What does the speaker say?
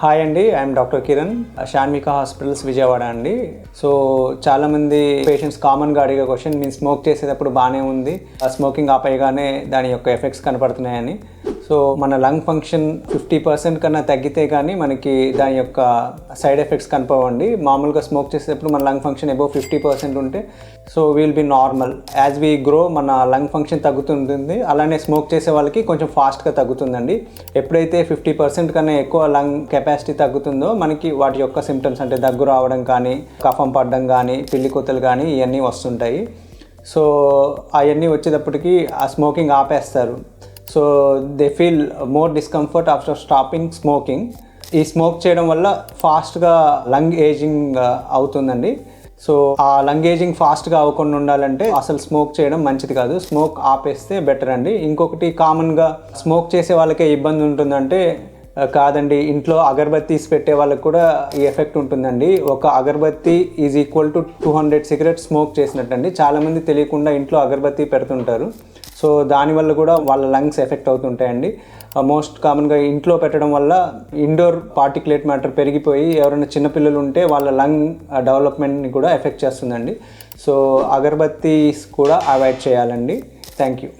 Hi అండి, I'm doctor Kiran, Shanvika hospitals Vijayawada అండి. So చాలామంది పేషెంట్స్ కామన్గా అడిగే క్వశ్చన్, నేను స్మోక్ చేసేటప్పుడు బాగానే ఉంది, స్మోకింగ్ ఆపేయగానే దాని యొక్క ఎఫెక్ట్స్ కనపడుతున్నాయని. సో మన లంగ్ ఫంక్షన్ 50% కన్నా తగ్గితే కానీ మనకి దాని యొక్క సైడ్ ఎఫెక్ట్స్ కనపవండి. మామూలుగా స్మోక్ చేసేటప్పుడు మన లంగ్ ఫంక్షన్ అబౌవ్ 50% ఉంటే so will be normal. As we grow మన లంగ్ ఫంక్షన్ తగ్గుతుంటుంది. అలానే స్మోక్ చేసే వాళ్ళకి కొంచెం ఫాస్ట్గా తగ్గుతుందండి. ఎప్పుడైతే 50% కన్నా ఎక్కువ లంగ్ కెపాసిటీ తగ్గుతుందో మనకి వాటి యొక్క సిమ్టమ్స్ అంటే దగ్గు రావడం కానీ, కఫం పడడం కానీ, పిల్లి కూతలు కానీ ఇవన్నీ వస్తుంటాయి. సో అవన్నీ వచ్చేటప్పటికి ఆ స్మోకింగ్ ఆపేస్తారు. So they feel more discomfort after stopping smoking. ఈ స్మోక్ చేయడం వల్ల ఫాస్ట్గా లంగ్ ఏజింగ్ అవుతుందండి. సో ఆ లంగ్ ఏజింగ్ ఫాస్ట్గా అవ్వకుండా ఉండాలంటే అసలు స్మోక్ చేయడం మంచిది కాదు. స్మోక్ ఆపేస్తే బెటర్ అండి. ఇంకొకటి, కామన్గా స్మోక్ చేసే వాళ్ళకే ఇబ్బంది ఉంటుందంటే కాదండి, ఇంట్లో అగరబత్తీస్ పెట్టే వాళ్ళకి కూడా ఈ ఎఫెక్ట్ ఉంటుందండి. ఒక agarbatti is equal to 200 cigarettes smoke చేసినట్టండి. చాలామంది తెలియకుండా ఇంట్లో అగరబత్తి పెడుతుంటారు. సో దానివల్ల కూడా వాళ్ళ లంగ్స్ ఎఫెక్ట్ అవుతుంటాయండి. మోస్ట్ కామన్గా ఇంట్లో పెట్టడం వల్ల ఇండోర్ పార్టిక్యులేట్ మ్యాటర్ పెరిగిపోయి ఎవరైనా చిన్నపిల్లలు ఉంటే వాళ్ళ లంగ్ డెవలప్మెంట్ని కూడా ఎఫెక్ట్ చేస్తుందండి. సో అగరబత్తీస్ కూడా అవాయిడ్ చేయాలండి. Thank you.